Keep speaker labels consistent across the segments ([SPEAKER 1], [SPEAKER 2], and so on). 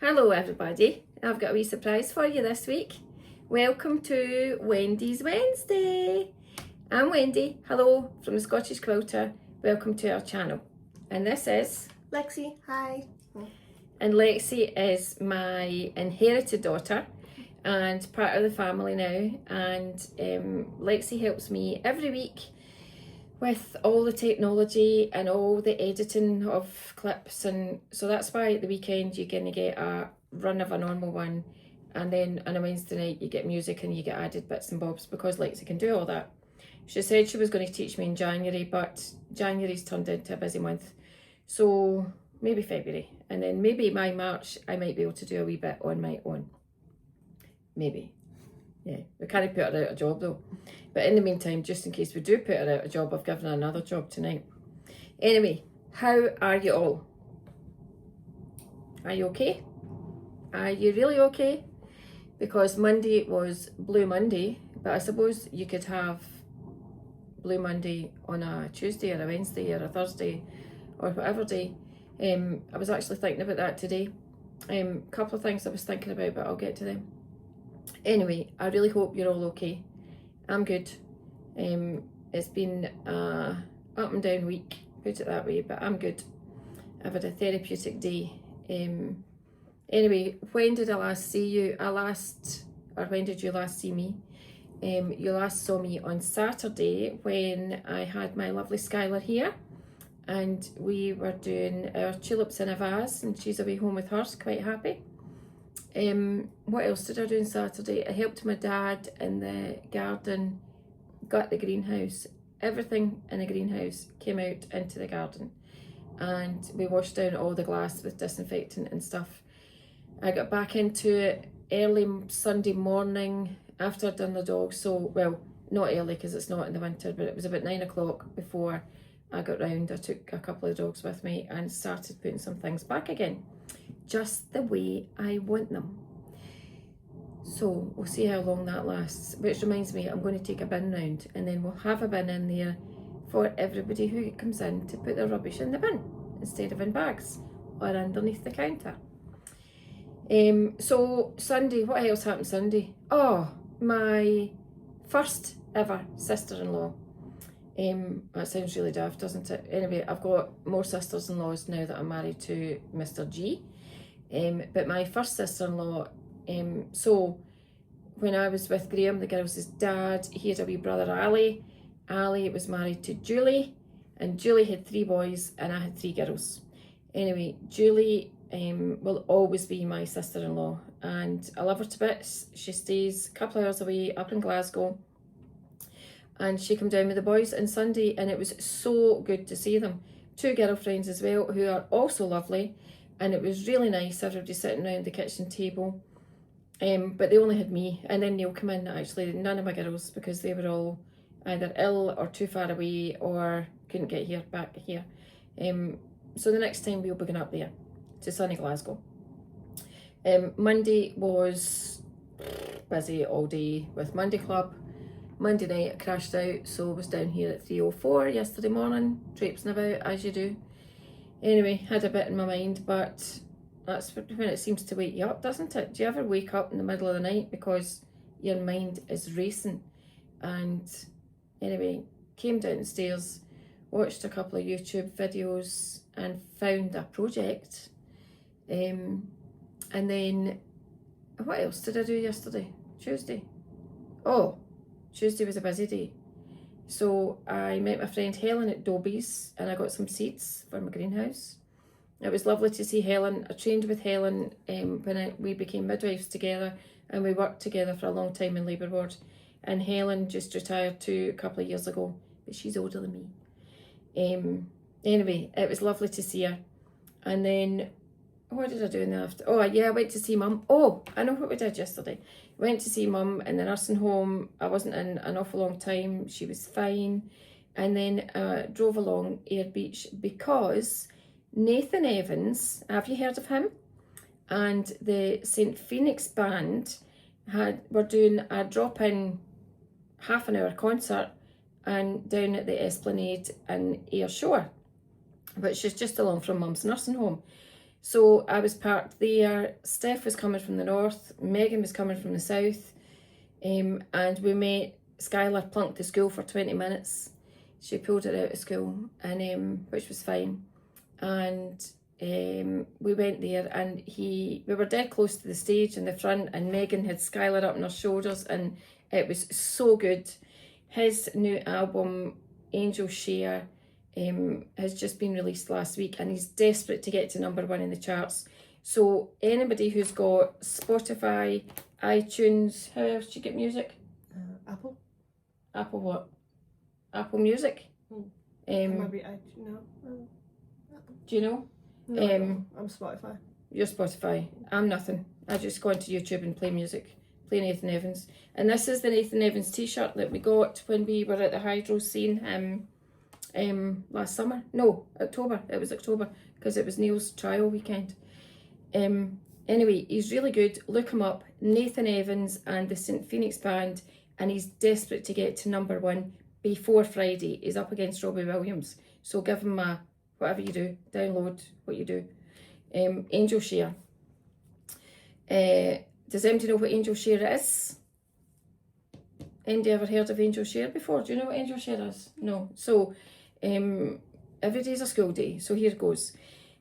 [SPEAKER 1] Hello everybody, I've got a wee surprise for you this week. Welcome to Wendy's Wednesday. I'm Wendy, hello from the Scottish Quilter, welcome to our channel. And this is
[SPEAKER 2] Lexie, hi.
[SPEAKER 1] And Lexie is my inherited daughter and part of the family now, and Lexie helps me every week with all the technology and all the editing of clips, and so that's why at the weekend you're going to get a run of a normal one, and then on a Wednesday night you get music and you get added bits and bobs because Lexie can do all that. She said she was going to teach me in January, but January's turned into a busy month, so maybe February, and then maybe by March I might be able to do a wee bit on my own. Maybe. Yeah, we can't put her out of a job though. But in the meantime, just in case we do put her out of a job, I've given her another job tonight. Anyway, how are you all? Are you okay? Are you really okay? Because Monday was Blue Monday, but I suppose you could have Blue Monday on a Tuesday or a Wednesday or a Thursday or whatever day. I was actually thinking about that today. A couple of things I was thinking about, but I'll get to them. Anyway, I really hope you're all okay. I'm good. It's been a up and down week, put it that way, but I'm good. I've had a therapeutic day. Anyway, when did I last see you? When did you last see me? You last saw me on Saturday when I had my lovely Skylar here, and we were doing our tulips in a vase, and she's away home with hers, quite happy. What else did I do on Saturday? I helped my dad in the garden, got the greenhouse. Everything in the greenhouse came out into the garden, and we washed down all the glass with disinfectant and stuff. I got back into it early Sunday morning after I'd done the dogs. So, well, not early because it's not in the winter, but it was about 9 o'clock before I got round. I took a couple of dogs with me and started putting some things back again, just the way I want them. So we'll see how long that lasts, which reminds me, I'm going to take a bin round, and then we'll have a bin in there for everybody who comes in to put their rubbish in the bin instead of in bags or underneath the counter. So Sunday, what else happened Sunday? Oh, my first ever sister-in-law. That sounds really daft, doesn't it? Anyway, I've got more sisters-in-laws now that I'm married to Mr. G. But my first sister-in-law, so when I was with Graham, the girls' dad, he had a wee brother, Ali. Ali was married to Julie, and Julie had 3 boys and I had 3 girls. Anyway, Julie will always be my sister-in-law, and I love her to bits. She stays a couple of hours away up in Glasgow, and she came down with the boys on Sunday, and it was so good to see them. 2 girlfriends as well, who are also lovely. And it was really nice, everybody sitting around the kitchen table. But they only had me, and then Neil came in, actually, none of my girls, because they were all either ill or too far away or couldn't get back here. So the next time we'll be going up there to sunny Glasgow. Monday was busy all day with Monday Club. Monday night I crashed out, so I was down here at 3:04 yesterday morning, traipsing about as you do. Anyway, had a bit in my mind, but that's when it seems to wake you up, doesn't it? Do you ever wake up in the middle of the night because your mind is racing? And anyway, came downstairs, watched a couple of YouTube videos and found a project. And then, what else did I do yesterday? Tuesday. Oh, Tuesday was a busy day. So I met my friend Helen at Dobie's, and I got some seeds for my greenhouse. It was lovely to see Helen. I trained with Helen when we became midwives together, and we worked together for a long time in labour ward. And Helen just retired too a couple of years ago, but she's older than me. Anyway, it was lovely to see her. And then, what did I do in the after? Oh yeah, I went to see Mum. Oh, I know what we did yesterday. Went to see Mum in the nursing home. I wasn't in an awful long time. She was fine. And then drove along Ayr Beach because Nathan Evans, have you heard of him? And the St. Phoenix Band were doing a drop-in half-an-hour concert and down at the Esplanade in Ayr Shore, which is just along from Mum's nursing home. So I was parked there, Steph was coming from the north, Megan was coming from the south, and we met. Skylar plunked to school for 20 minutes. She pulled her out of school, and which was fine. And we went there, and we were dead close to the stage in the front, and Megan had Skylar up on her shoulders, and it was so good. His new album, Angel Share, has just been released last week, and he's desperate to get to #1 in the charts. So anybody who's got Spotify, iTunes, how else do you get music?
[SPEAKER 2] Apple.
[SPEAKER 1] Apple what? Apple Music?
[SPEAKER 2] Maybe iTunes. No. Apple.
[SPEAKER 1] Do you know?
[SPEAKER 2] No, I'm Spotify.
[SPEAKER 1] You're Spotify. I'm nothing. I just go into YouTube and play music. Play Nathan Evans. And this is the Nathan Evans t-shirt that we got when we were at the Hydro scene last summer. No, October. It was October because it was Neil's trial weekend. Anyway, he's really good. Look him up. Nathan Evans and the St Phoenix Band, and he's desperate to get to #1 before Friday. He's up against Robbie Williams. So give him a, whatever you do, download what you do. Angel Share. Does anybody know what Angel Share is? Anybody ever heard of Angel Share before? Do you know what Angel Share is? No. So every day's a school day. So here goes.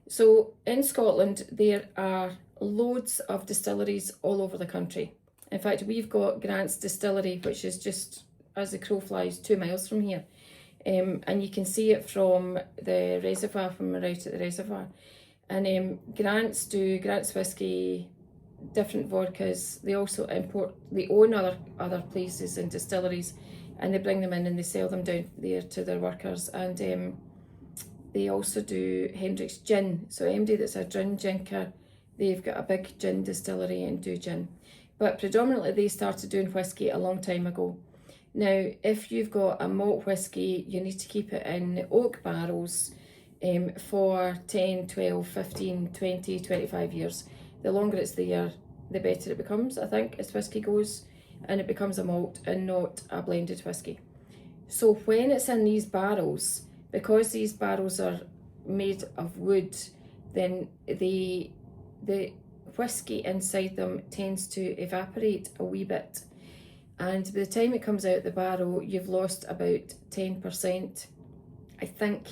[SPEAKER 1] So in Scotland, there are loads of distilleries all over the country. In fact, we've got Grant's Distillery, which is just, as the crow flies, 2 miles from here. And you can see it from the reservoir, from right at the reservoir. And Grant's whiskey, different vodkas. They also import, they own other places and distilleries, and they bring them in and they sell them down there to their workers. And they also do Hendrick's gin. So anybody that's a gin drinker, they've got a big gin distillery and do gin. But predominantly they started doing whiskey a long time ago. Now, if you've got a malt whiskey, you need to keep it in oak barrels for 10, 12, 15, 20, 25 years. The longer it's there, the better it becomes, I think, as whiskey goes, and it becomes a malt and not a blended whiskey. So when it's in these barrels, because these barrels are made of wood, then the whiskey inside them tends to evaporate a wee bit. And by the time it comes out the barrel, you've lost about 10%, I think.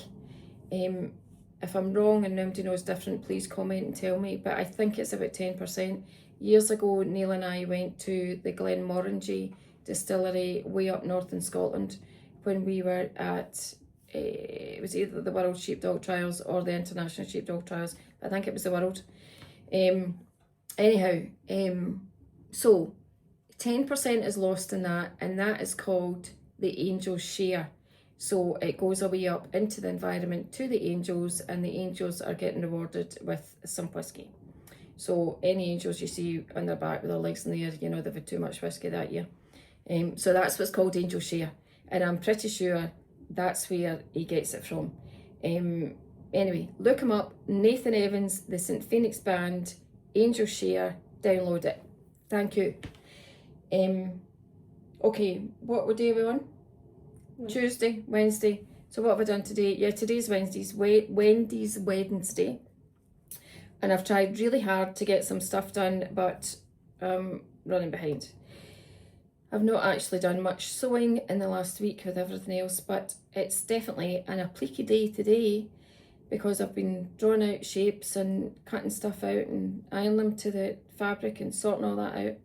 [SPEAKER 1] If I'm wrong and nobody knows different, please comment and tell me, but I think it's about 10%. Years ago, Neil and I went to the Glenmorangie distillery way up north in Scotland when we were at, it was either the World Sheepdog Trials or the International Sheepdog Trials. I think it was the World. So 10% is lost in that, and that is called the Angel Share. So it goes away up into the environment to the angels, and the angels are getting rewarded with some whiskey. So any angels you see on their back with their legs in the air, you know they've had too much whiskey that year. So that's what's called Angel Share, and I'm pretty sure that's where he gets it from. Anyway, look him up, Nathan Evans, the St Phoenix Band, Angel Share, download it. Thank you. Okay, what day are we on? Tuesday, Wednesday. So what have I done today? Yeah, today's Wednesday's Wednesday. And I've tried really hard to get some stuff done, but running behind. I've not actually done much sewing in the last week with everything else, but it's definitely an appliqué day today because I've been drawing out shapes and cutting stuff out and ironing them to the fabric and sorting all that out.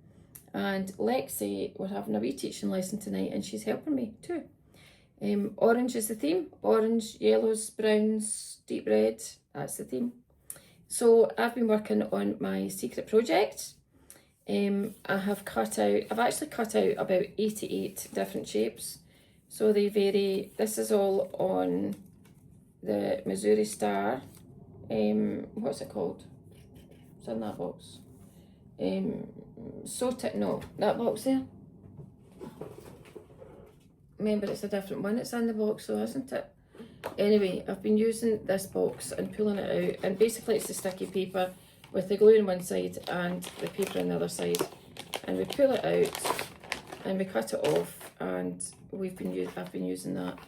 [SPEAKER 1] And Lexie, we're having a wee teaching lesson tonight and she's helping me too. Orange is the theme. Orange, yellows, browns, deep red, that's the theme. So I've been working on my secret project. I've actually cut out about 88 different shapes. So they vary. This is all on the Missouri Star. What's it called? It's in that box. That box there. Remember, it's a different one. It's in the box though, isn't it? Anyway, I've been using this box and pulling it out, and basically it's the sticky paper with the glue on one side and the paper on the other side, and we pull it out and we cut it off, and I've been using that,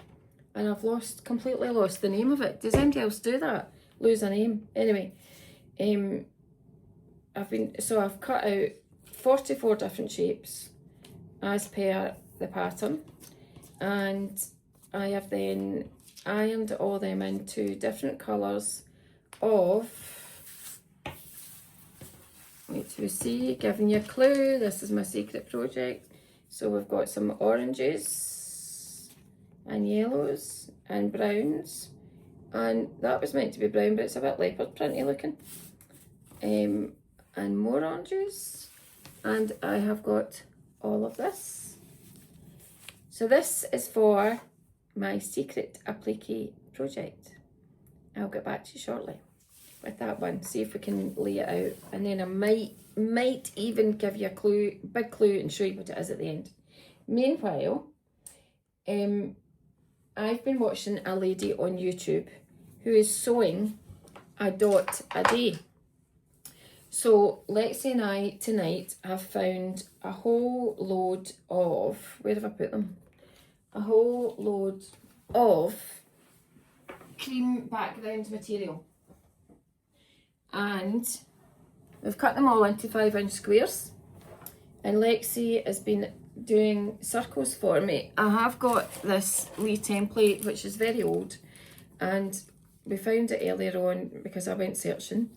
[SPEAKER 1] and I've completely lost the name of it. Does anybody else do that? Lose a name? Anyway, I've cut out 44 different shapes as per the pattern, and I have then ironed all them into different colours of, wait till we see, giving you a clue, this is my secret project. So we've got some oranges and yellows and browns, and that was meant to be brown but it's a bit leopard printy looking, and more oranges, and I have got all of this. So this is for my secret applique project. I'll get back to you shortly with that one, see if we can lay it out, and then I might even give you a clue, big clue, and show you what it is at the end. Meanwhile, I've been watching a lady on YouTube who is sewing a dot a day. So Lexie and I tonight have found a whole load of, where have I put them? A whole load of cream background material. And we've cut them all into 5-inch squares. And Lexie has been doing circles for me. I have got this wee template which is very old, and we found it earlier on because I went searching,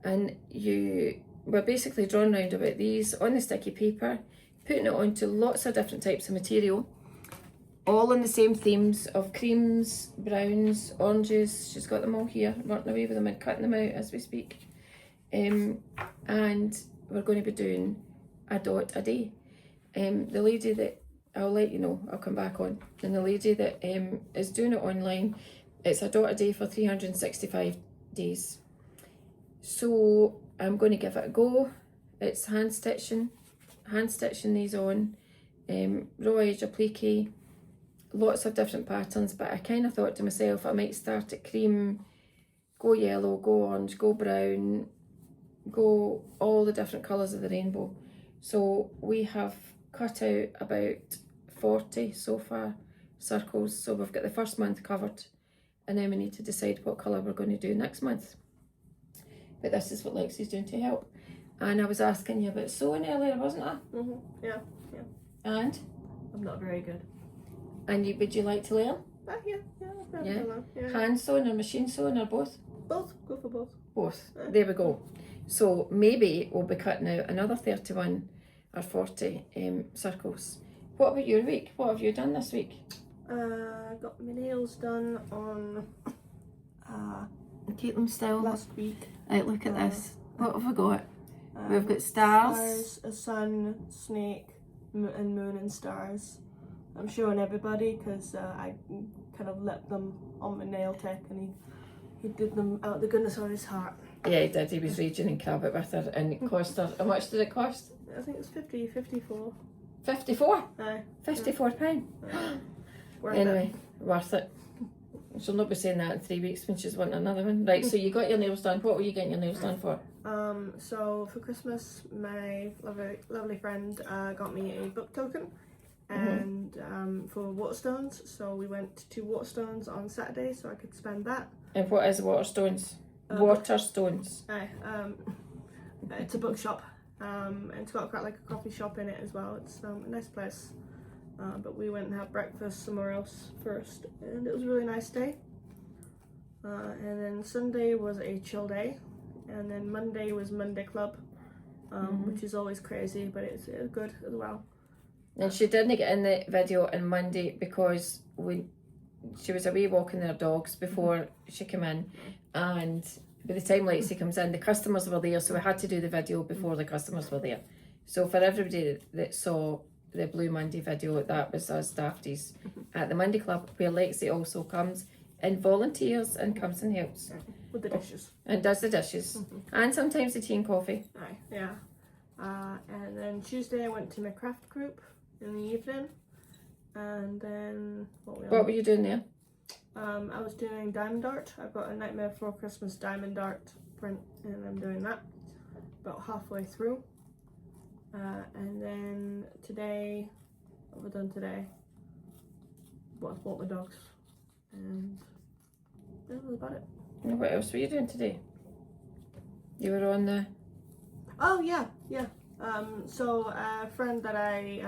[SPEAKER 1] and we're basically drawing around about these on the sticky paper, putting it onto lots of different types of material, all in the same themes of creams, browns, oranges. She's got them all here, running away with them and cutting them out as we speak. And we're going to be doing a dot a day. The lady that, I'll let you know, I'll come back on, and the lady that is doing it online, it's a dot a day for 365 days. So I'm going to give it a go. It's hand stitching these on, raw edge applique, lots of different patterns, but I kind of thought to myself I might start at cream, go yellow, go orange, go brown, go all the different colours of the rainbow. So we have cut out about 40 so far circles, so we've got the first month covered, and then we need to decide what colour we're going to do next month. But this is what Lexie's doing to help. And I was asking you about sewing earlier, wasn't I?
[SPEAKER 2] Yeah.
[SPEAKER 1] And?
[SPEAKER 2] I'm not very good.
[SPEAKER 1] And would you like to learn?
[SPEAKER 2] Yeah.
[SPEAKER 1] Hand sewing or machine sewing or both?
[SPEAKER 2] Both. Go for both.
[SPEAKER 1] Both. There we go. So maybe we'll be cutting out another 31 or 40 circles. What about your week? What have you done this week?
[SPEAKER 2] Got my nails done on
[SPEAKER 1] Keep them still.
[SPEAKER 2] last week.
[SPEAKER 1] Right, look at this. What have we got? We've got stars.
[SPEAKER 2] A sun, snake, and moon and stars. I'm showing everybody because I kind of left them on my nail tech, and he did them out of the goodness of his heart.
[SPEAKER 1] Yeah, he did. He was raging and carpet with her, and it cost her. How much did it cost?
[SPEAKER 2] I think it's 54.
[SPEAKER 1] 54?
[SPEAKER 2] Aye.
[SPEAKER 1] £54.
[SPEAKER 2] Worth
[SPEAKER 1] Anyway, worth it. She'll not be saying that in 3 weeks when she's wanting another one. Right, so you got your nails done. What were you getting your nails done for?
[SPEAKER 2] So for Christmas, my lovely friend got me a book token, and for Waterstones. So we went to Waterstones on Saturday, so I could spend that.
[SPEAKER 1] And what is Waterstones? Waterstones.
[SPEAKER 2] Aye. It's a bookshop. And it's got like a coffee shop in it as well. It's a nice place. But we went and had breakfast somewhere else first, and it was a really nice day. And then Sunday was a chill day, and then Monday was Monday Club, which is always crazy, but it's good as well.
[SPEAKER 1] And she didn't get in the video on Monday because she was away walking their dogs before she came in, and by the time Lexie comes in, the customers were there, so we had to do the video before the customers were there. So for everybody that saw the Blue Monday video, that was us Dafties at the Monday Club, where Lexie also comes and volunteers and comes and helps.
[SPEAKER 2] With the dishes.
[SPEAKER 1] And does the dishes. And sometimes the tea and coffee.
[SPEAKER 2] Aye, yeah. And then Tuesday I went to my craft group in the evening. And then,
[SPEAKER 1] what were you doing there?
[SPEAKER 2] I was doing diamond art. I've got a Nightmare Before Christmas diamond art print, and I'm doing that about halfway through. And then today, what have I done today? Well, I've walked my dogs, and that was about it.
[SPEAKER 1] And what else were you doing today? You were on the...
[SPEAKER 2] Oh yeah. So a friend that I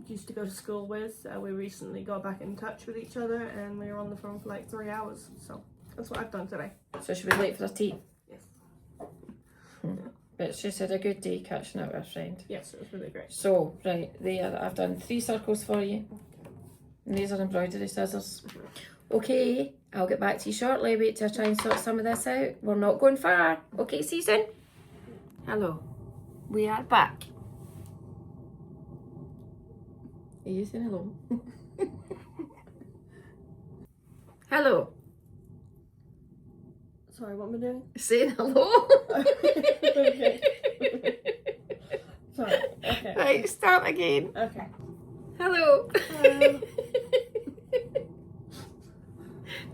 [SPEAKER 2] used to go to school with, we recently got back in touch with each other, and we were on the phone for like 3 hours. So that's what I've done today.
[SPEAKER 1] So she was late for her tea.
[SPEAKER 2] Yes.
[SPEAKER 1] But she's had a good day catching up with her friend.
[SPEAKER 2] Yes, it was really great.
[SPEAKER 1] So, right, there, I've done 3 circles for you. And these are embroidery scissors. Okay, I'll get back to you shortly. Wait till I try and sort some of this out. We're not going far. Okay, see you soon. Hello, we are back. Are you saying hello? Hello.
[SPEAKER 2] Sorry, what am I doing?
[SPEAKER 1] Saying hello.
[SPEAKER 2] Okay. Sorry. Okay.
[SPEAKER 1] Right, start again.
[SPEAKER 2] Okay.
[SPEAKER 1] Hello.
[SPEAKER 2] Hello.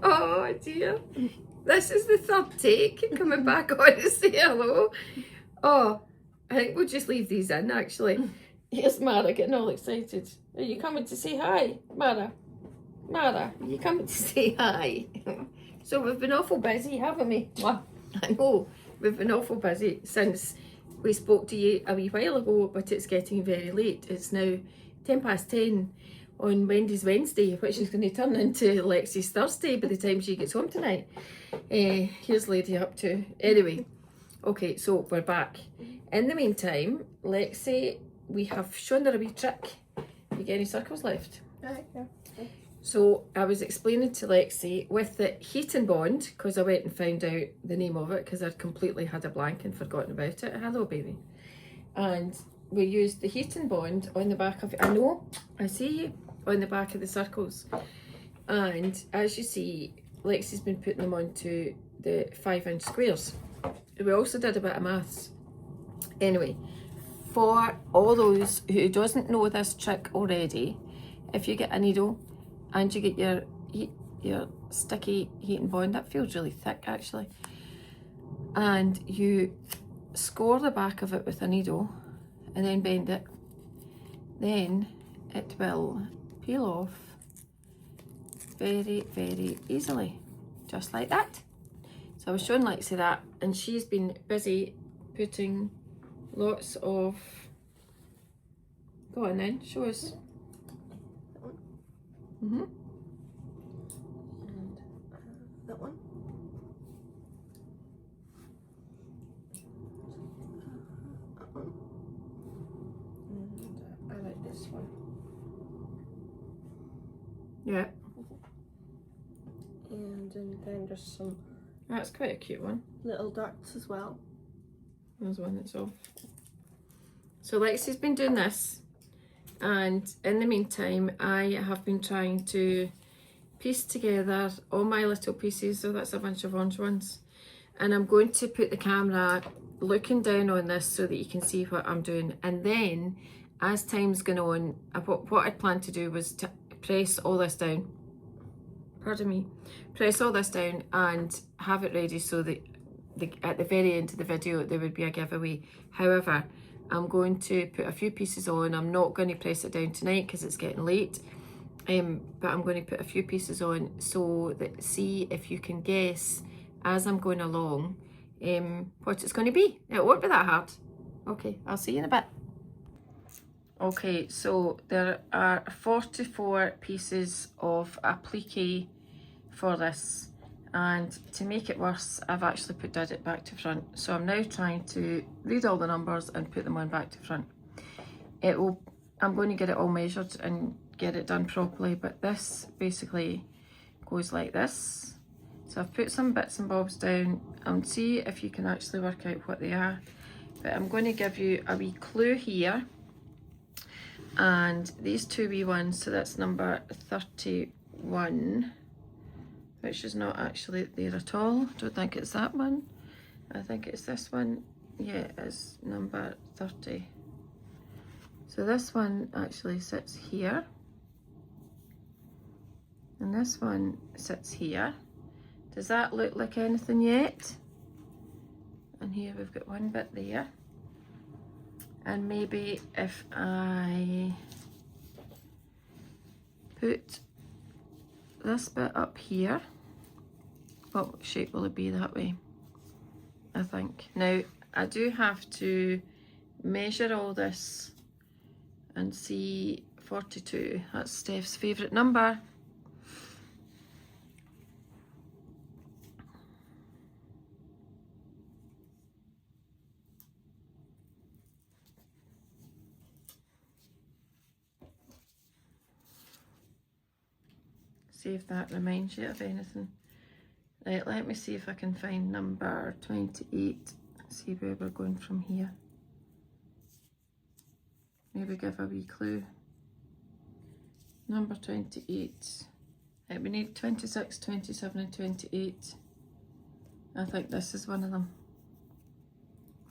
[SPEAKER 1] Oh dear. This is the 3rd take coming back on to say hello. Oh, I think we'll just leave these in actually. Here's Mara getting all excited. Are you coming to say hi, Mara? Mara, are you coming to say hi? So we've been awful busy, haven't we? Well, I know, we've been awful busy since we spoke to you a wee while ago, but it's getting very late. It's now 10:10 on Wendy's Wednesday, which is going to turn into Lexie's Thursday by the time she gets home tonight. Here's Lady up to. Anyway, okay, so we're back. In the meantime, Lexie, we have shown her a wee trick. You get any circles left?
[SPEAKER 2] Yeah.
[SPEAKER 1] So I was explaining to Lexie with the heat and bond, because I went and found out the name of it because I'd completely had a blank and forgotten about it. Hello, baby. And we used the heat and bond on the back of it. I know, I see you, on the back of the circles. And as you see, Lexie's been putting them onto the 5-inch squares. We also did a bit of maths. Anyway, for all those who doesn't know this trick already, if you get a needle and you get your sticky heat and bond, that feels really thick actually, and you score the back of it with a needle and then bend it, then it will peel off very, very easily, just like that. So I was showing Lexie that, and she's been busy putting lots of... Go on then, show us.
[SPEAKER 2] And that one. That one. And I like this one.
[SPEAKER 1] Yeah.
[SPEAKER 2] And then just some
[SPEAKER 1] That's quite a cute one.
[SPEAKER 2] little ducks as well.
[SPEAKER 1] There's one that's off. So Lexie's been doing this, and in the meantime I have been trying to piece together all my little pieces. So that's a bunch of orange ones, and I'm going to put the camera looking down on this so that you can see what I'm doing. And then as time's going on, what I'd planned to do was to press all this down, pardon me, press all this down and have it ready so that at the very end of the video there would be a giveaway. However, I'm going to put a few pieces on. I'm not going to press it down tonight because it's getting late, but I'm going to put a few pieces on so that, see if you can guess as I'm going along what it's going to be. It won't be that hard. Okay, I'll see you in a bit. Okay, so there are 44 pieces of applique for this, and to make it worse, I've actually put it back to front. So I'm now trying to read all the numbers and put them on back to front. I'm going to get it all measured and get it done properly, but this basically goes like this. So I've put some bits and bobs down and see if you can actually work out what they are. But I'm going to give you a wee clue here. And these two wee ones, so that's number 31, which is not actually there at all. Don't think it's that one. I think it's this one. Yeah, it's number 30. So this one actually sits here. And this one sits here. Does that look like anything yet? And here we've got one bit there. And maybe if I put this bit up here, What shape will it be that way? I think. Now, I do have to measure all this and see 42. That's Steph's favourite number. See if that reminds you of anything. Right, let me see if I can find number 28. See where we're going from here. Maybe give a wee clue. Number 28. Right, we need 26, 27 and 28. I think this is one of them.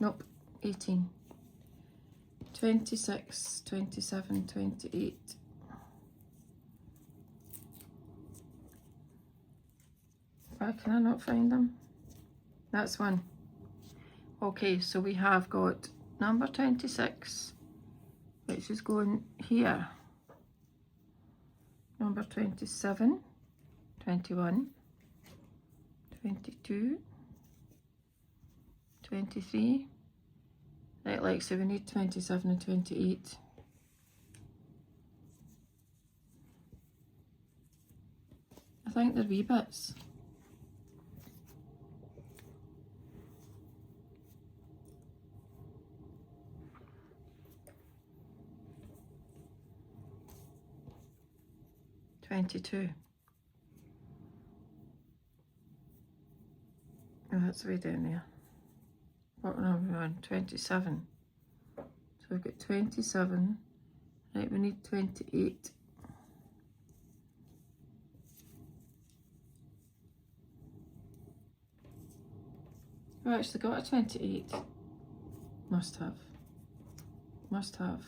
[SPEAKER 1] Nope, 18. 26, 27, 28. Why can I not find them? That's one. Okay, so we have got number 26, which is going here. Number 27, 21, 22, 23. Right, Lexie, we need 27 and 28. I think they're wee bits. $22. Oh, that's way down there. What number are we on? 27. So we've got 27. Right, we need 28. We actually got a 28. Must have. Must have.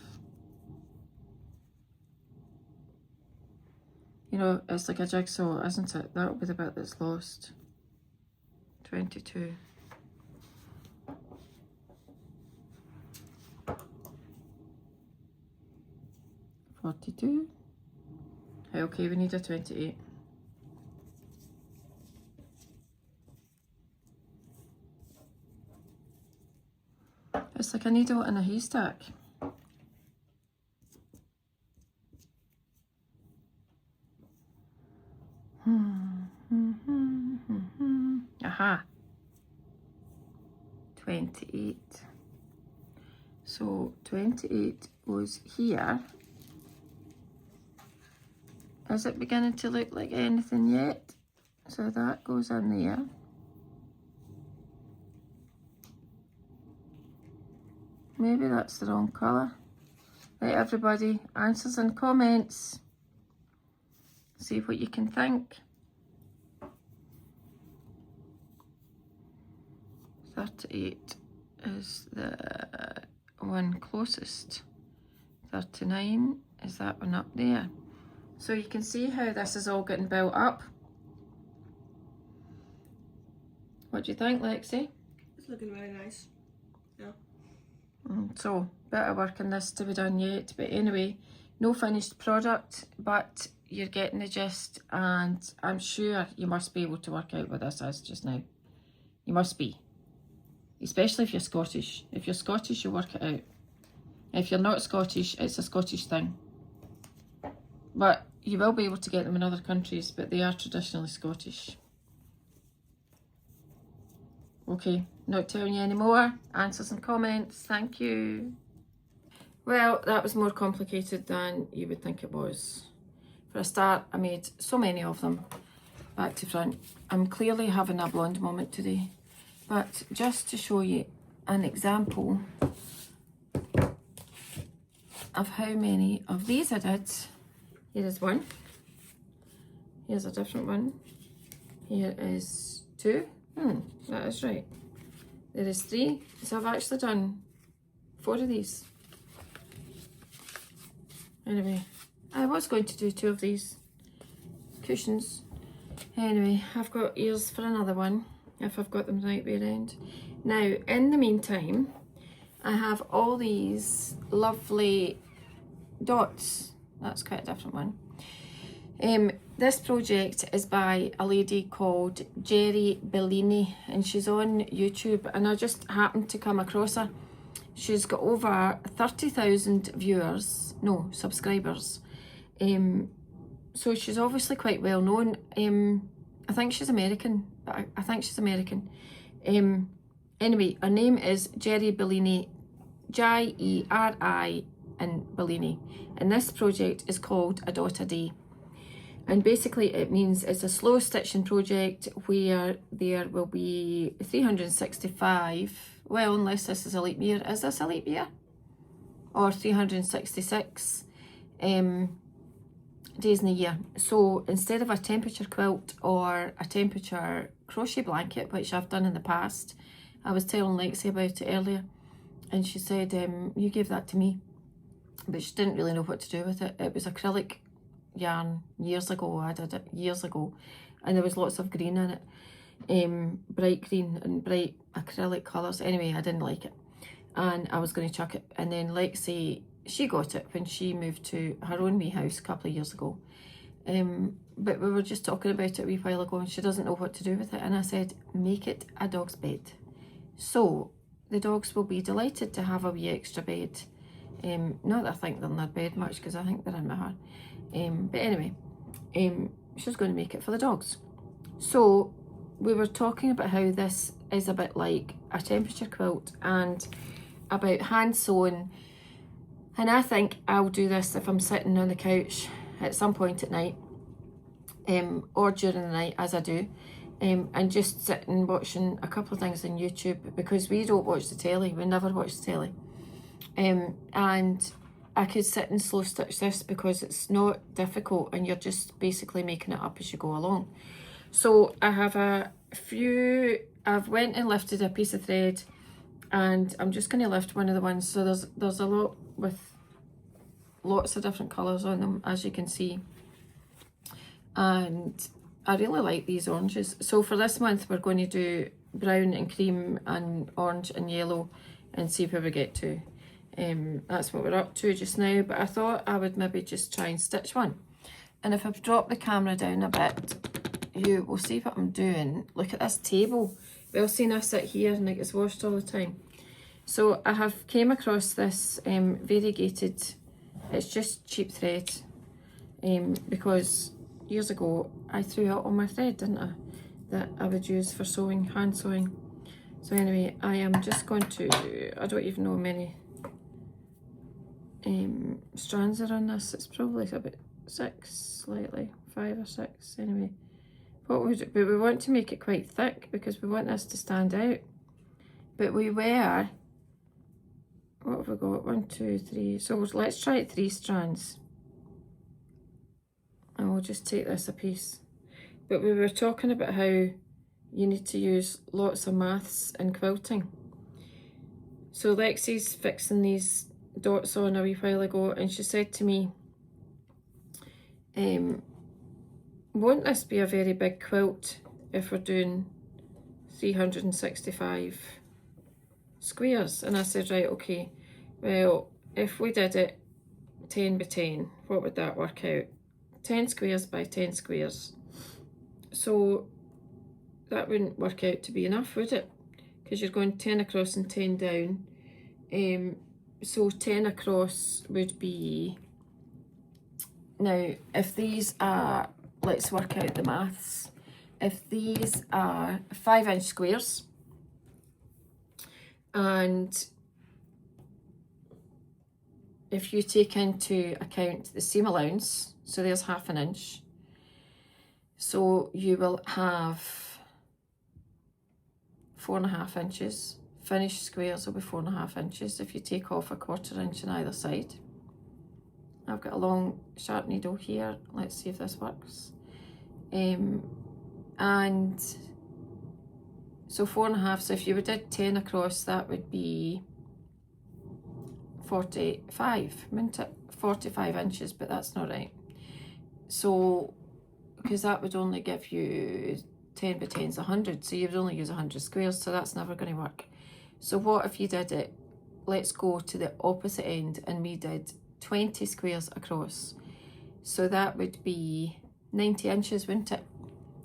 [SPEAKER 1] You know, it's like a jigsaw, isn't it? That'll be the bit that's lost. 22. $42. Okay, we need a 28. It's like a needle in a haystack. Aha. 28. So 28 goes here. Is it beginning to look like anything yet? So that goes in there. Maybe that's the wrong colour. Right, everybody, answers and comments. See what you can think. 38 is the one closest. 39 is that one up there. So you can see how this is all getting built up. What do you think, Lexie?
[SPEAKER 2] It's looking really nice. Yeah.
[SPEAKER 1] So, bit of work on this to be done yet, but anyway, no finished product, but you're getting the gist, and I'm sure you must be able to work out what this is just now. You must be. Especially if you're Scottish. If you're Scottish, you'll work it out. If you're not Scottish, it's a Scottish thing. But you will be able to get them in other countries, but they are traditionally Scottish. Okay, not telling you anymore. Answers and comments. Thank you. Well, that was more complicated than you would think it was. For a start, I made so many of them, back to front. I'm clearly having a blonde moment today. But just to show you an example of how many of these I did, here is one. Here's a different one. Here is two. That is right. There is three. So I've actually done 4 of these. Anyway, I was going to do 2 of these cushions. Anyway, I've got ears for another one, if I've got them the right way around. Now, in the meantime, I have all these lovely dots. That's quite a different one. This project is by a lady called Jerry Bellini, and she's on YouTube, and I just happened to come across her. She's got over 30,000 subscribers. So she's obviously quite well known. I think she's American, but I think she's American. Anyway, her name is Jerry Bellini, Jeri and Bellini, and this project is called A Dot a Day. And basically it means it's a slow stitching project where there will be 365, well, unless this is a leap year. Is this a leap year? Or 366 days in a year. So instead of a temperature quilt or a temperature crochet blanket, which I've done in the past, I was telling Lexie about it earlier, and she said, you gave that to me, but she didn't really know what to do with it. It was acrylic yarn years ago. I did it years ago, and there was lots of green in it, bright green and bright acrylic colours. Anyway, I didn't like it, and I was going to chuck it. And then Lexie, she got it when she moved to her own wee house a couple of years ago, but we were just talking about it a wee while ago, and she doesn't know what to do with it, and I said, make it a dog's bed. So the dogs will be delighted to have a wee extra bed. Not that I think they're in their bed much, because I think they're in my heart. But anyway, she's going to make it for the dogs. So we were talking about how this is a bit like a temperature quilt and about hand sewing. And I think I'll do this if I'm sitting on the couch at some point at night, or during the night, as I do. And just sitting watching a couple of things on YouTube, because we don't watch the telly, we never watch the telly. And I could sit and slow stitch this because it's not difficult, and you're just basically making it up as you go along. So I have I've went and lifted a piece of thread, and I'm just going to lift one of the ones. So there's a lot with lots of different colours on them, as you can see. And I really like these oranges. So for this month, we're going to do brown and cream and orange and yellow and see where we get to. That's what we're up to just now, but I thought I would maybe just try and stitch one. And if I drop the camera down a bit, you will see what I'm doing. Look at this table. Well, seeing I sit here and it gets washed all the time. So I have came across this variegated, it's just cheap thread, because years ago I threw out all my thread, didn't I, that I would use for sewing, hand sewing. So anyway, I am just going to, I don't even know how many strands are on this. It's probably about 6, slightly 5 or 6. Anyway, but we want to make it quite thick because we want this to stand out. But what have we got? 1, 2, 3. So let's try it 3 strands, and we'll just take this a piece. But we were talking about how you need to use lots of maths in quilting. So Lexie's fixing these dots on a wee while ago, and she said to me, won't this be a very big quilt if we're doing 365 squares? And I said, right, okay, well, if we did it 10 by 10, what would that work out? 10 squares by 10 squares. So that wouldn't work out to be enough, would it? Because you're going 10 across and 10 down. So 10 across would be, now if these are, let's work out the maths. If these are 5-inch squares, and if you take into account the seam allowance, so there's 1/2 inch, so you will have 4.5 inches. Finished squares will be 4.5 inches if you take off 1/4 inch on either side. I've got a long sharp needle here. Let's see if this works. And so 4.5, so if you did 10 across, that would be 45, wouldn't it? 45 inches, but that's not right. So, because that would only give you 10 by 10 is 100, so you would only use 100 squares, so that's never going to work. So what if you did it, let's go to the opposite end, and we did 20 squares across. So that would be 90 inches, wouldn't it?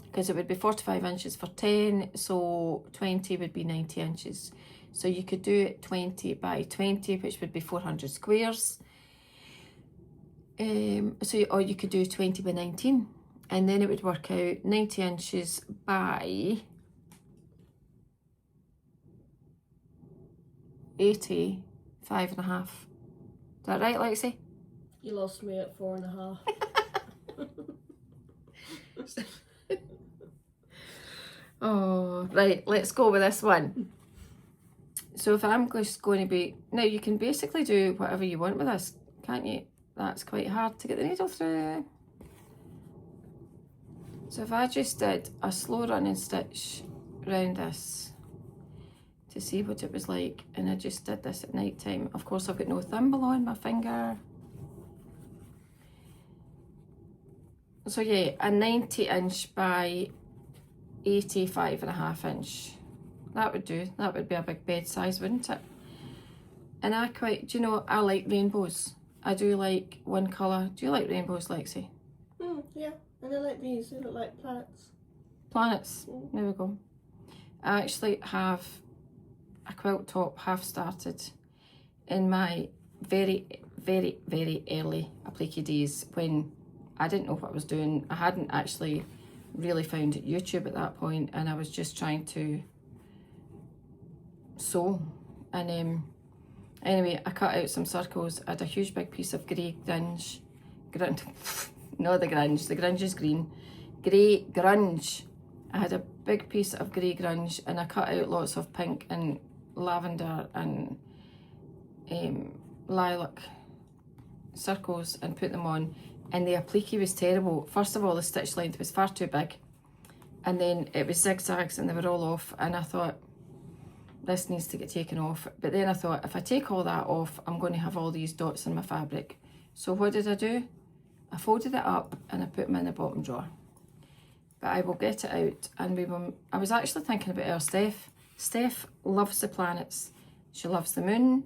[SPEAKER 1] Because it would be 45 inches for 10, so 20 would be 90 inches. So you could do it 20 by 20, which would be 400 squares. Or you could do 20 by 19, and then it would work out 90 inches by 85.5. Is that right, Lexie?
[SPEAKER 2] You lost me at 4.5.
[SPEAKER 1] Oh, right, let's go with this one. So if I'm just going to be... Now, you can basically do whatever you want with this, can't you? That's quite hard to get the needle through. So if I just did a slow running stitch around this to see what it was like, and I just did this at night time. Of course, I've got no thimble on my finger. So yeah, a 90 inch by 85.5 inch. That would do. That would be a big bed size, wouldn't it? And I quite, do you know, I like rainbows. I do like one colour. Do you like rainbows, Lexie?
[SPEAKER 2] Yeah, and I like these. They look like planets.
[SPEAKER 1] Planets. There we go. I actually have a quilt top half started in my very, very, very early applique days when I didn't know what I was doing. I hadn't actually really found YouTube at that point, and I was just trying to sew. And anyway, I cut out some circles. I had a huge big piece of grey grunge. Not the grunge is green. Grey grunge. I had a big piece of grey grunge, and I cut out lots of pink and lavender and lilac circles and put them on. And the applique was terrible. First of all, the stitch length was far too big, and then it was zigzags and they were all off, and I thought, this needs to get taken off. But then I thought, if I take all that off, I'm going to have all these dots in my fabric. So what did I do? I folded it up and I put them in the bottom drawer. But I will get it out, and I was actually thinking about our Steph. Steph loves the planets. She loves the moon.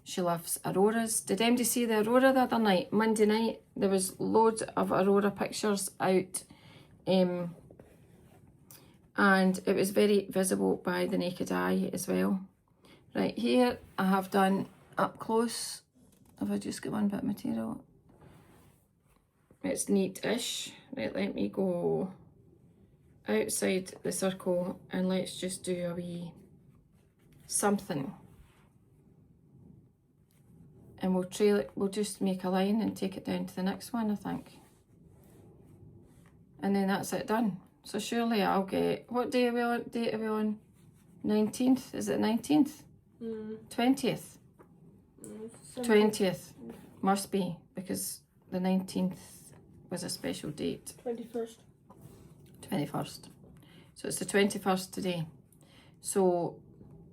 [SPEAKER 1] She loves auroras. Did anybody see the aurora the other night? Monday night, there was loads of aurora pictures out. And it was very visible by the naked eye as well. Right, here I have done up close. Have I just got one bit of material? It's neat-ish. Right, let me go outside the circle and let's just do a wee something. And we'll trail it, we'll just make a line and take it down to the next one, I think. And then that's it done. So surely I'll get, what day are we on? Date are we on? 19th? Is it 19th? 20th? 20th. Must be, because the 19th was a special date.
[SPEAKER 2] 21st.
[SPEAKER 1] 21st. So it's the 21st today. So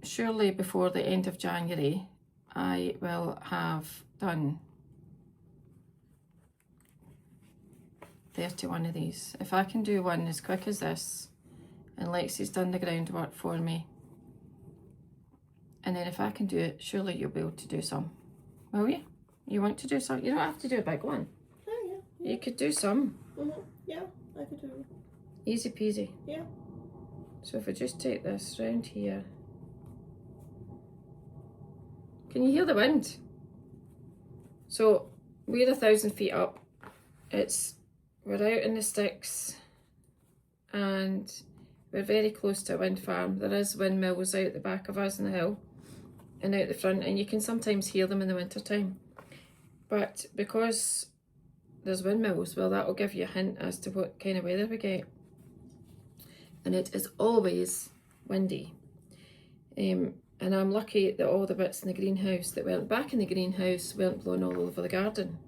[SPEAKER 1] surely before the end of January, I will have done 31 of these. If I can do one as quick as this, and Lexie's done the groundwork for me, and then if I can do it, surely you'll be able to do some. Will you? You want to do some? You don't have to do a big one.
[SPEAKER 2] Oh, yeah.
[SPEAKER 1] You could do some.
[SPEAKER 2] Yeah, I could do.
[SPEAKER 1] Easy peasy.
[SPEAKER 2] Yeah.
[SPEAKER 1] So if I just take this round here. Can you hear the wind? So we're 1,000 feet up. We're out in the sticks and we're very close to a wind farm. There is windmills out the back of us in the hill and out the front, and you can sometimes hear them in the winter time. But because there's windmills, well, that will give you a hint as to what kind of weather we get. And it is always windy. And I'm lucky that all the bits in the greenhouse that weren't back in the greenhouse weren't blown all over the garden.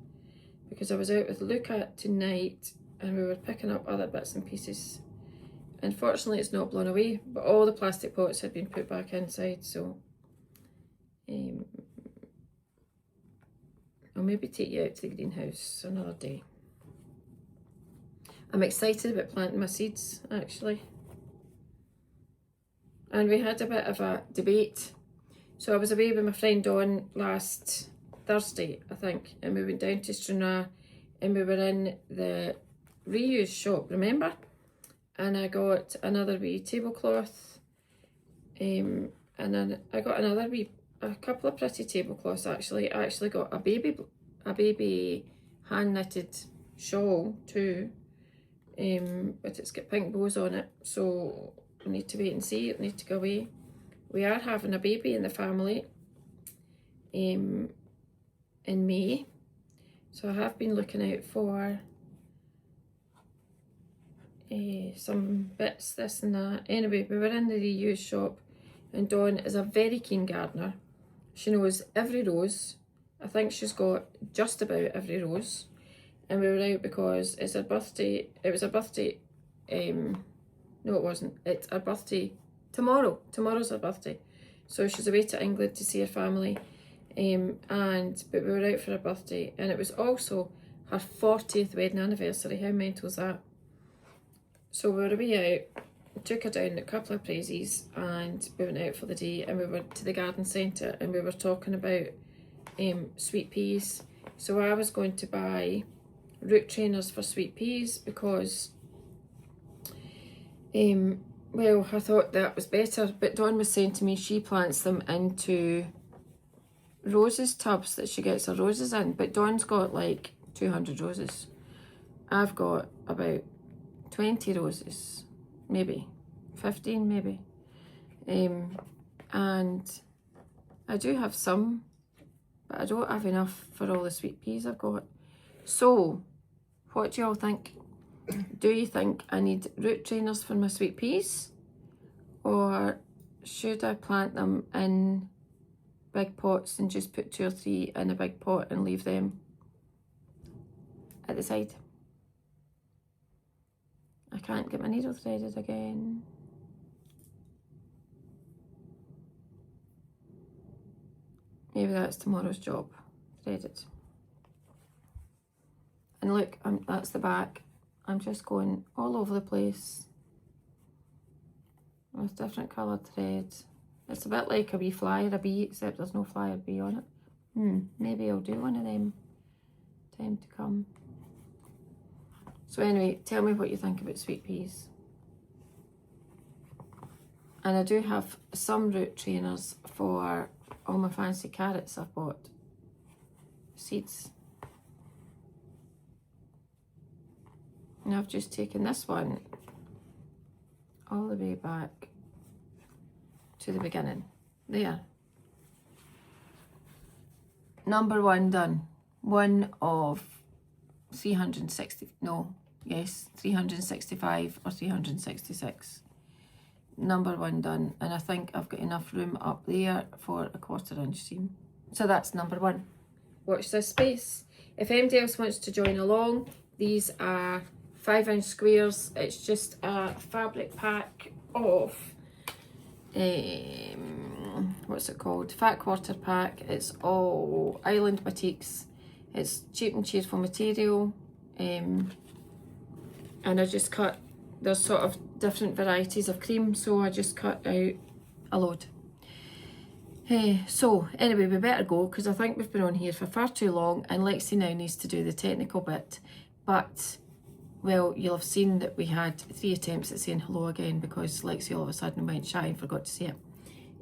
[SPEAKER 1] Because I was out with Luca tonight and we were picking up other bits and pieces. Unfortunately, it's not blown away, but all the plastic pots had been put back inside, so I'll maybe take you out to the greenhouse another day. I'm excited about planting my seeds, actually. And we had a bit of a debate. So I was away with my friend Dawn last Thursday, I think, and we went down to Stranraer and we were in the reuse shop, remember? And I got another wee tablecloth. And then I got a couple of pretty tablecloths actually. I actually got a baby hand knitted shawl too. But it's got pink bows on it, so I need to wait and see. I need to go away. We are having a baby in the family in May, so I have been looking out for some bits, this and that. Anyway, we were in the reuse shop, and Dawn is a very keen gardener. She knows every rose. I think she's got just about every rose. And we were out because it's her birthday. It was her birthday. No, it wasn't. It's her birthday tomorrow. Tomorrow's her birthday. So she's away to England to see her family. But we were out for her birthday. And it was also her 40th wedding anniversary. How mental is that? So we were away out. Took her down a couple of praises. And we went out for the day. And we went to the garden centre. And we were talking about sweet peas. So I was going to buy root trainers for sweet peas because well, I thought that was better, but Dawn was saying to me she plants them into roses tubs that she gets her roses in, but Dawn's got like 200 roses. I've got about 20 roses, maybe 15 maybe, and I do have some, but I don't have enough for all the sweet peas I've got. So what do y'all think? Do you think I need root trainers for my sweet peas? Or should I plant them in big pots and just put 2 or 3 in a big pot and leave them at the side? I can't get my needle threaded again. Maybe that's tomorrow's job. Thread it. And look, that's the back. I'm just going all over the place with different coloured threads. It's a bit like a wee flyer, a bee, except there's no flyer bee on it. Maybe I'll do one of them time to come. So anyway, tell me what you think about sweet peas. And I do have some root trainers for all my fancy carrots I've bought. Seeds. And I've just taken this one all the way back to the beginning. There. Number 1 done. One of 365 or 366. Number 1 done. And I think I've got enough room up there for a 1/4 inch seam. So that's number 1. Watch this space. If anybody else wants to join along, these are 5-inch squares. It's just a fabric pack of what's it called? Fat quarter pack. It's all Island Batiks. It's cheap and cheerful material. And I just cut, there's sort of different varieties of cream, so I just cut out a load. So anyway, we better go because I think we've been on here for far too long, and Lexie now needs to do the technical bit. But well, you'll have seen that we had 3 attempts at saying hello again because Lexie all of a sudden went shy and forgot to say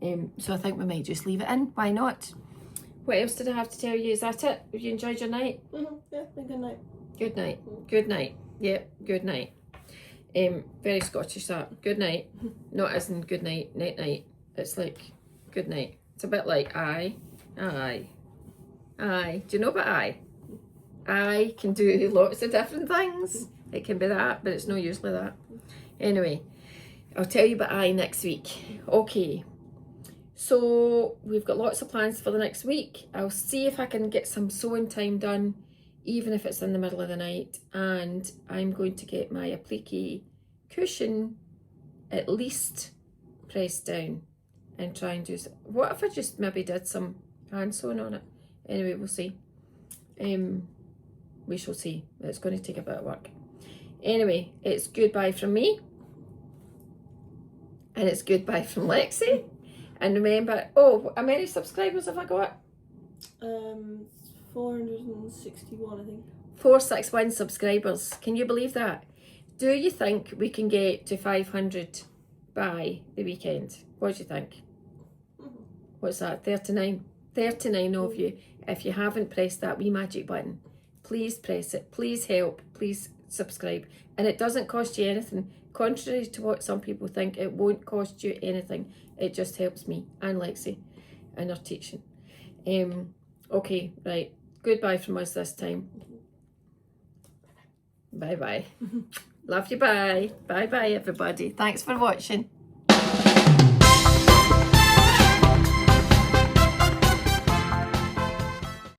[SPEAKER 1] it. So I think we might just leave it in. Why not? What else did I have to tell you? Is that it? Have you enjoyed your night?
[SPEAKER 2] Yeah, good night.
[SPEAKER 1] Good night. Good night. Yep, good night. Very Scottish that. Good night. Not as in good night, night night. It's like good night. It's a bit like aye. Do you know about aye? Aye can do lots of different things. It can be that, but it's not usually that. Anyway, I'll tell you about aye next week. Okay. So we've got lots of plans for the next week. I'll see if I can get some sewing time done, even if it's in the middle of the night. And I'm going to get my applique cushion at least pressed down and try and do some. What if I just maybe did some hand sewing on it? Anyway, we'll see. We shall see. It's going to take a bit of work. Anyway, it's goodbye from me. And it's goodbye from Lexie. And remember, oh, how many subscribers have I got?
[SPEAKER 2] 461, I think.
[SPEAKER 1] 461 subscribers. Can you believe that? Do you think we can get to 500 by the weekend? What do you think? What's that? 39? 39 of you. If you haven't pressed that wee magic button, please press it. Please help. Please subscribe. And it doesn't cost you anything. Contrary to what some people think, it won't cost you anything. It just helps me and Lexie in our teaching. Okay, right. Goodbye from us this time. Bye-bye. Love you, bye. Bye-bye, everybody. Thanks for watching.